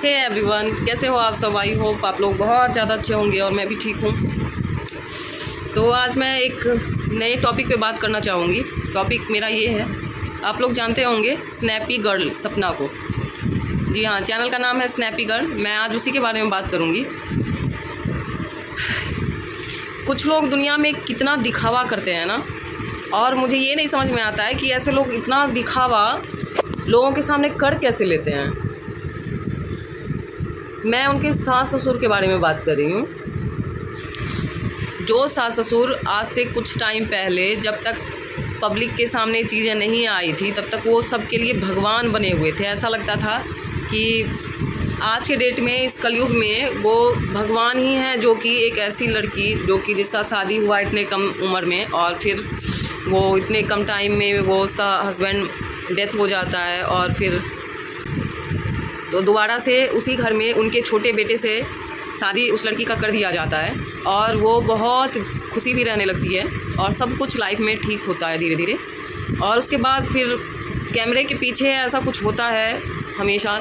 Hey everyone, कैसे हो आप सब। आई होप आप लोग बहुत ज़्यादा अच्छे होंगे और मैं भी ठीक हूँ। तो आज मैं एक नए टॉपिक पे बात करना चाहूँगी। टॉपिक मेरा ये है, आप लोग जानते होंगे स्नैपी गर्ल सपना को। जी हाँ, चैनल का नाम है स्नैपी गर्ल। मैं आज उसी के बारे में बात करूँगी। कुछ लोग दुनिया में कितना दिखावा करते हैं ना, और मुझे ये नहीं समझ में आता है कि ऐसे लोग इतना दिखावा लोगों के सामने कर कैसे लेते हैं। मैं उनके सास ससुर के बारे में बात कर रही हूँ। जो सास ससुर आज से कुछ टाइम पहले, जब तक पब्लिक के सामने चीज़ें नहीं आई थी, तब तक वो सबके लिए भगवान बने हुए थे। ऐसा लगता था कि आज के डेट में, इस कलयुग में, वो भगवान ही हैं, जो कि एक ऐसी लड़की जो कि जिसका शादी हुआ इतने कम उम्र में, और फिर वो इतने कम टाइम में वो उसका हस्बैंड डेथ हो जाता है, और फिर तो दोबारा से उसी घर में उनके छोटे बेटे से शादी उस लड़की का कर दिया जाता है, और वो बहुत खुशी भी रहने लगती है, और सब कुछ लाइफ में ठीक होता है धीरे धीरे। और उसके बाद फिर कैमरे के पीछे ऐसा कुछ होता है हमेशा,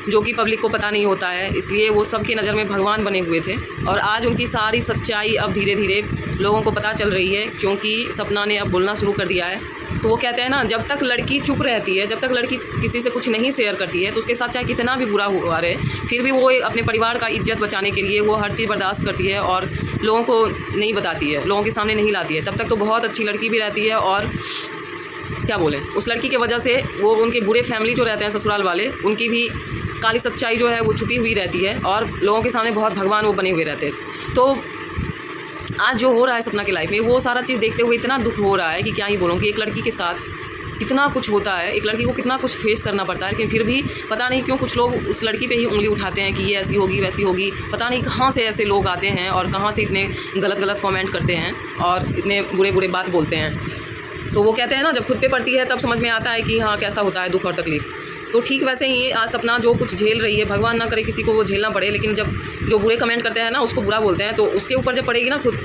जो कि पब्लिक को पता नहीं होता है, इसलिए वो सबके नज़र में भगवान बने हुए थे। और आज उनकी सारी सच्चाई अब धीरे धीरे लोगों को पता चल रही है, क्योंकि सपना ने अब बोलना शुरू कर दिया है। तो वो कहते हैं ना, जब तक लड़की चुप रहती है, जब तक लड़की किसी से कुछ नहीं शेयर करती है, तो उसके साथ चाहे कितना भी बुरा हुआ रहे, फिर भी वो अपने परिवार का इज्जत बचाने के लिए वो हर चीज़ बर्दाश्त करती है और लोगों को नहीं बताती है, लोगों के सामने नहीं लाती है। तब तक तो बहुत अच्छी लड़की भी रहती है। और क्या बोलें, उस लड़की की वजह से वो उनके बुरे फैमिली जो रहते हैं ससुराल वाले, उनकी भी काली सच्चाई जो है वो छुपी हुई रहती है, और लोगों के सामने बहुत भगवान वो बने हुए रहते हैं। तो आज जो हो रहा है सपना की लाइफ में, वो सारा चीज़ देखते हुए इतना दुख हो रहा है कि क्या ही बोलूँ, कि एक लड़की के साथ कितना कुछ होता है, एक लड़की को कितना कुछ फेस करना पड़ता है। लेकिन फिर भी पता नहीं क्यों कुछ लोग उस लड़की पे ही उंगली उठाते हैं कि ये ऐसी होगी वैसी होगी। पता नहीं कहाँ से ऐसे लोग आते हैं और कहाँ से इतने गलत गलत कमेंट करते हैं और इतने बुरे बुरे बात बोलते हैं। तो वो कहते हैं ना, जब खुद पे पड़ती है तब समझ में आता है कि हाँ, कैसा होता है दुख और तकलीफ़। तो ठीक वैसे ही आज सपना जो कुछ झेल रही है, भगवान ना करे किसी को वो झेलना पड़े, लेकिन जब जो बुरे कमेंट करते हैं ना, उसको बुरा बोलते हैं, तो उसके ऊपर जब पड़ेगी ना खुद,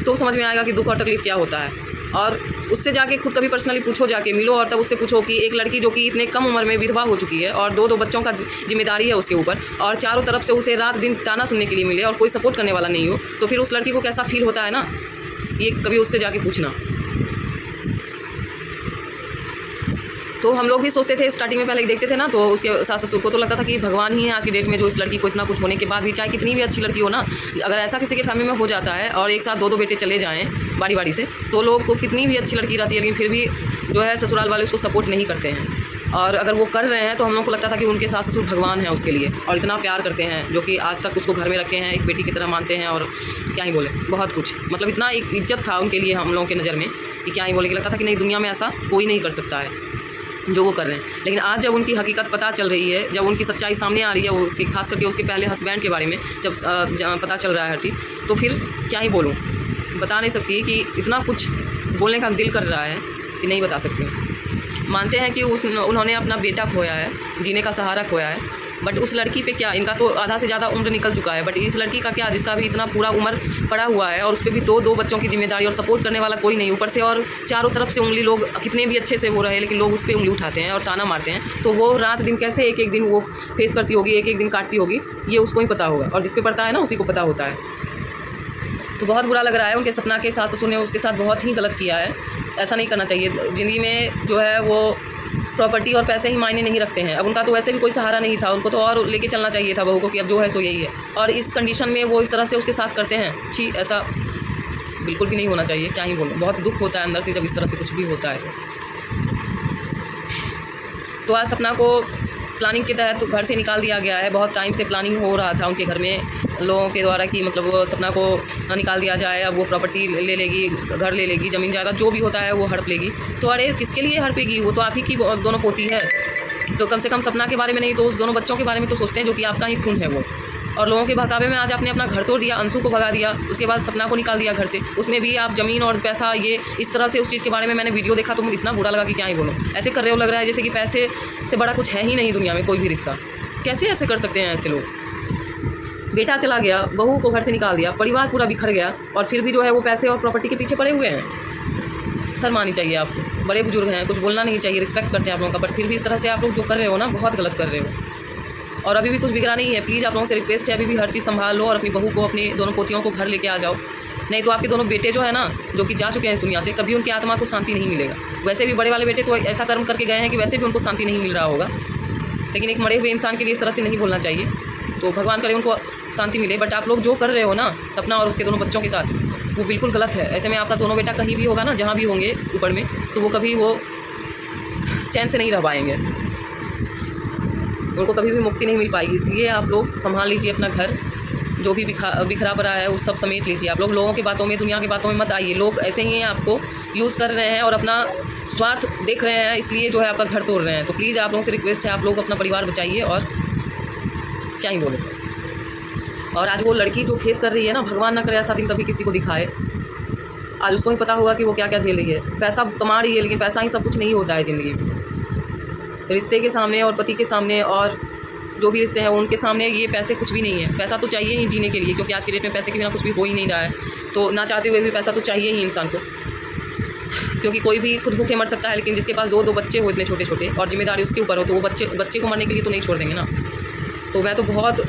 तो समझ में आएगा कि दुख और तकलीफ़ क्या होता है। और उससे जाके खुद कभी पर्सनली पूछो, जाके मिलो, और तब उससे पूछो कि एक लड़की जो कि इतने कम उम्र में विधवा हो चुकी है, और दो बच्चों का जिम्मेदारी है उसके ऊपर, और चारों तरफ से उसे रात दिन ताना सुनने के लिए मिले और कोई सपोर्ट करने वाला नहीं हो, तो फिर उस लड़की को कैसा फील होता है ना, ये कभी उससे जाके पूछना। तो हम लोग भी सोचते थे स्टार्टिंग में, पहले देखते थे ना, तो उसके सास ससुर को तो लगता था कि भगवान ही है आज की डेट में, जो इस लड़की को इतना कुछ होने के बाद भी, चाहे कितनी भी अच्छी लड़की हो ना, अगर ऐसा किसी के फैमिली में हो जाता है और एक साथ दो बेटे चले जाएँ बारी बारी से, तो लोग को कितनी भी अच्छी लड़की रहती है, लेकिन फिर भी जो है ससुराल वाले उसको सपोर्ट नहीं करते हैं। और अगर वो कर रहे हैं तो हम लोग को लगता था कि उनके सास ससुर भगवान हैं उसके लिए, और इतना प्यार करते हैं, जो कि आज तक उसको घर में रखे हैं, एक बेटी की तरह मानते हैं, और क्या ही बोले, बहुत कुछ, मतलब इतना एक इज्जत था उनके लिए हम लोगों की नज़र में कि क्या ही बोले, कि लगता था कि नहीं, दुनिया में ऐसा कोई नहीं कर सकता है जो वो कर रहे हैं। लेकिन आज जब उनकी हकीकत पता चल रही है, जब उनकी सच्चाई सामने आ रही है, वो उसके खास करके उसके पहले हस्बैंड के बारे में जब पता चल रहा है हर चीज़, तो फिर क्या ही बोलूँ, बता नहीं सकती कि इतना कुछ बोलने का दिल कर रहा है कि नहीं बता सकती हूँ। मानते हैं कि उन्होंने अपना बेटा खोया है, जीने का सहारा खोया है, बट उस लड़की पे क्या, इनका तो आधा से ज़्यादा उम्र निकल चुका है, बट इस लड़की का क्या, जिसका भी इतना पूरा उम्र पड़ा हुआ है, और उस पर भी दो बच्चों की जिम्मेदारी, और सपोर्ट करने वाला कोई नहीं ऊपर से, और चारों तरफ से उंगली, लोग कितने भी अच्छे से हो रहे हैं, लेकिन लोग उस पर उंगली उठाते हैं और ताना मारते हैं। तो वो रात दिन कैसे एक एक दिन वो फेस करती होगी, एक एक दिन काटती होगी, ये उसको ही पता होगा, और जिस पे पड़ता है ना उसी को पता होता है। तो बहुत बुरा लग रहा है, उनके सपना के सास ससुर ने उसके साथ बहुत ही गलत किया है। ऐसा नहीं करना चाहिए। ज़िंदगी में जो है वो प्रॉपर्टी और पैसे ही मायने नहीं रखते हैं। अब उनका तो वैसे भी कोई सहारा नहीं था, उनको तो और लेके चलना चाहिए था बहू को, कि अब जो है सो यही है, और इस कंडीशन में वो इस तरह से उसके साथ करते हैं। छी, ऐसा बिल्कुल भी नहीं होना चाहिए। क्या ही बोलूँ, बहुत दुख होता है अंदर से जब इस तरह से कुछ भी होता है। तो आज सपना को प्लानिंग के तहत घर से निकाल दिया गया है। बहुत टाइम से प्लानिंग हो रहा था उनके घर में लोगों के द्वारा कि मतलब वो सपना को निकाल दिया जाए, अब वो प्रॉपर्टी ले लेगी, घर ले लेगी, ज़मीन जायदाद जो भी होता है वो हड़प लेगी। तो अरे किसके लिए हड़पेगी, वो तो आप ही की दोनों पोती है, तो कम से कम सपना के बारे में नहीं तो उस दोनों बच्चों के बारे में तो सोचते हैं, जो कि आपका ही खून है वो। और लोगों के बहकावे में आज आपने अपना घर तोड़ दिया, अंशु को भगा दिया, उसके बाद सपना को निकाल दिया घर से, उसमें भी आप ज़मीन और पैसा, ये इस तरह से उस चीज़ के बारे में मैंने वीडियो देखा तो मुझे इतना बुरा लगा कि क्या ही बोलूँ। ऐसे कर रहे हो, लग रहा है जैसे कि पैसे से बड़ा कुछ है ही नहीं दुनिया में कोई भी रिश्ता। कैसे ऐसे कर सकते हैं ऐसे लोग। बेटा चला गया, बहू को घर से निकाल दिया, परिवार पूरा बिखर गया, और फिर भी जो है वो पैसे और प्रॉपर्टी के पीछे पड़े हुए हैं। शर्म आनी चाहिए आपको, बड़े बुजुर्ग हैं, कुछ बोलना नहीं चाहिए, रिस्पेक्ट करते हैं आप लोगों का, बट फिर भी इस तरह से आप लोग जो कर रहे हो ना, बहुत गलत कर रहे हो। और अभी भी कुछ बिगड़ा नहीं है। प्लीज़ आप लोगों से रिक्वेस्ट है, अभी भी हर चीज़ संभाल लो और अपनी बहू को, अपनी दोनों पोतियों को घर लेके आ जाओ। नहीं तो आपके दोनों बेटे जो है ना, जो कि जा चुके हैं इस दुनिया से, कभी उनकी आत्मा को शांति नहीं मिलेगा। वैसे भी बड़े वाले बेटे तो ऐसा कर्म करके गए हैं कि वैसे भी उनको शांति नहीं मिल रहा होगा, लेकिन एक मरे हुए इंसान के लिए इस तरह से नहीं बोलना चाहिए। तो भगवान करे उनको शांति मिले। बट आप लोग जो कर रहे हो ना सपना और उसके दोनों बच्चों के साथ, वो बिल्कुल गलत है। ऐसे में आपका दोनों बेटा कहीं भी होगा ना, जहाँ भी होंगे ऊपर में, तो वो कभी वो चैन से नहीं रह पाएंगे, उनको कभी भी मुक्ति नहीं मिल पाएगी। इसलिए आप लोग संभाल लीजिए अपना घर, जो भी बिखरा पड़ा है वो सब समेट लीजिए। आप लोग लोगों की बातों में, दुनिया की बातों में मत आइए। लोग ऐसे ही हैं, आपको यूज़ कर रहे हैं और अपना स्वार्थ देख रहे हैं, इसलिए जो है आपका घर तोड़ रहे हैं। तो प्लीज़ आप लोगों से रिक्वेस्ट है, आप लोग अपना परिवार बचाइए। और क्या ही बोले। और आज वो लड़की जो फेस कर रही है ना, भगवान ना करे ऐसा दिन कभी किसी को दिखाए। आज उसको ही पता होगा कि वो क्या क्या झेल रही है। पैसा कमा रही है, लेकिन पैसा ही सब कुछ नहीं होता है ज़िंदगी में। रिश्ते के सामने और पति के सामने और जो भी रिश्ते हैं उनके सामने ये पैसे कुछ भी नहीं है। पैसा तो चाहिए ही जीने के लिए, क्योंकि आज के डेट में पैसे के बिना कुछ भी हो ही नहीं रहा है। तो ना चाहते हुए भी पैसा तो चाहिए ही इंसान को, क्योंकि कोई भी खुद भूखे मर सकता है, लेकिन जिसके पास दो बच्चे हो इतने छोटे छोटे और जिम्मेदारी उसके ऊपर हो, तो वो बच्चे को मरने के लिए तो नहीं छोड़ देंगे ना। तो मैं तो बहुत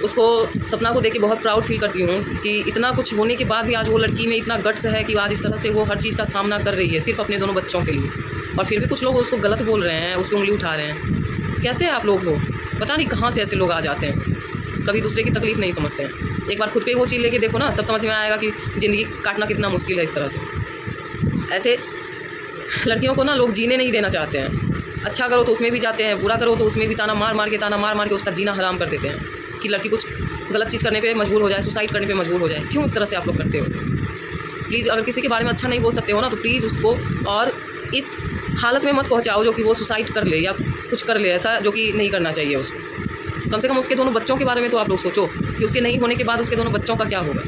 उसको, सपना को देख के बहुत प्राउड फील करती हूँ कि इतना कुछ होने के बाद भी आज वो लड़की में इतना गट्स है कि आज इस तरह से वो हर चीज़ का सामना कर रही है सिर्फ अपने दोनों बच्चों के लिए। और फिर भी कुछ लोग उसको गलत बोल रहे हैं, उस पर उंगली उठा रहे हैं। कैसे आप लोग हो, पता नहीं कहाँ से ऐसे लोग आ जाते हैं, कभी दूसरे की तकलीफ़ नहीं समझते हैं। एक बार खुद पे वो चीज़ लेके देखो ना, तब समझ में आएगा कि ज़िंदगी काटना कितना मुश्किल है। इस तरह से ऐसे लड़कियों को ना लोग जीने नहीं देना चाहते हैं। अच्छा करो तो उसमें भी जाते हैं, बुरा करो तो उसमें भी ताना मार मार के उसका जीना हराम कर देते हैं कि लड़की कुछ गलत चीज़ करने पे मजबूर हो जाए, सुसाइड करने पे मजबूर हो जाए। क्यों इस तरह से आप लोग करते हो? प्लीज़ अगर किसी के बारे में अच्छा नहीं बोल सकते हो ना, तो प्लीज़ उसको और इस हालत में मत पहुंचाओ जो कि वो सुसाइड कर ले या कुछ कर ले, ऐसा जो कि नहीं करना चाहिए उसको। कम से कम उसके दोनों बच्चों के बारे में तो आप लोग सोचो कि उसके नहीं होने के बाद उसके दोनों बच्चों का क्या होगा।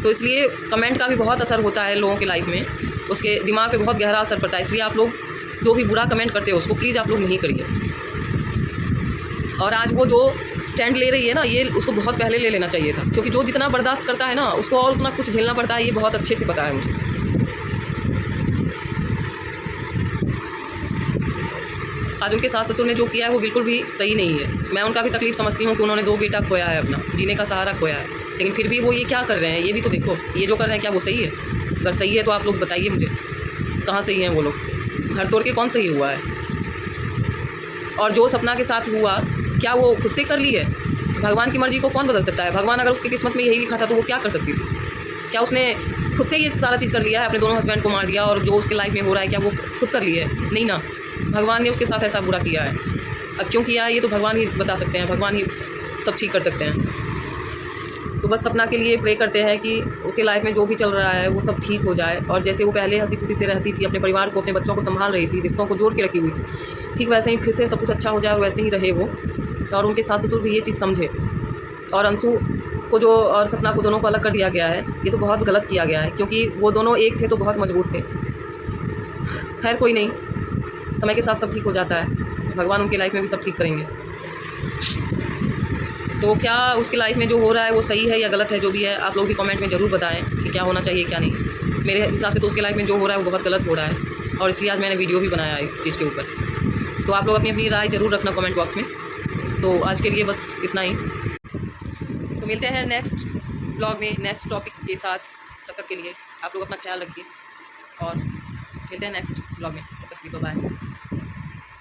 तो इसलिए कमेंट का भी बहुत असर होता है लोगों की लाइफ में, उसके दिमाग पे बहुत गहरा असर पड़ता है। इसलिए आप लोग जो भी बुरा कमेंट करते हो उसको प्लीज़ आप लोग नहीं करिए। और आज वो जो स्टैंड ले रही है ना, ये उसको बहुत पहले ले लेना चाहिए था, क्योंकि जो जितना बर्दाश्त करता है ना, उसको और उतना कुछ झेलना पड़ता है। ये बहुत अच्छे से पता है मुझे। आज उनके सास ससुर ने जो किया है वो बिल्कुल भी सही नहीं है। मैं उनका भी तकलीफ़ समझती हूँ कि उन्होंने 2 बेटा खोया है, अपना जीने का सहारा खोया है, लेकिन फिर भी वो ये क्या कर रहे हैं, ये भी तो देखो। ये जो कर रहे हैं क्या वो सही है? अगर सही है तो आप लोग बताइए मुझे, कहाँ सही हैं वो लोग? घर तोड़ के कौन सही हुआ है? और जो सपना के साथ हुआ, क्या वो खुद से कर ली है? भगवान की मर्ज़ी को कौन बदल सकता है? भगवान अगर उसकी किस्मत में यही लिखा था तो वो क्या कर सकती थी? क्या उसने खुद से ये सारा चीज़ कर लिया है? अपने दोनों हस्बैंड को मार दिया और जो उसके लाइफ में हो रहा है क्या वो खुद कर ली है? नहीं ना, भगवान ने उसके साथ ऐसा बुरा किया है। अब क्यों किया है ये तो भगवान ही बता सकते हैं, भगवान ही सब ठीक कर सकते हैं। तो बस सपना के लिए प्रे करते हैं कि उसके लाइफ में जो भी चल रहा है वो सब ठीक हो जाए, और जैसे वो पहले हंसी खुशी से रहती थी, अपने परिवार को, अपने बच्चों को संभाल रही थी, रिश्तों को जोड़ के रखी हुई थी, ठीक वैसे ही फिर से सब कुछ अच्छा हो जाए और वैसे ही रहे वो। और उनके सास ससुर भी ये चीज़ समझे। और अंशु को जो और सपना को दोनों को अलग कर दिया गया है, ये तो बहुत गलत किया गया है, क्योंकि वो दोनों एक थे तो बहुत मजबूत थे। खैर कोई नहीं, समय के साथ सब ठीक हो जाता है, भगवान उनकी लाइफ में भी सब ठीक करेंगे। तो क्या उसकी लाइफ में जो हो रहा है वो सही है या गलत है, जो भी है आप लोग भी कमेंट में ज़रूर बताएं कि क्या होना चाहिए क्या नहीं। मेरे हिसाब से तो उसके लाइफ में जो हो रहा है वो बहुत गलत हो रहा है, और इसलिए आज मैंने वीडियो भी बनाया इस चीज़ के ऊपर। तो आप लोग अपनी अपनी राय ज़रूर रखना कमेंट बॉक्स में। तो आज के लिए बस इतना ही, तो मिलते हैं नेक्स्ट ब्लॉग में नेक्स्ट टॉपिक के साथ। तब तक के लिए आप लोग अपना ख्याल रखिए और मिलते हैं नेक्स्ट ब्लॉग में। तब तक के लिए बाय।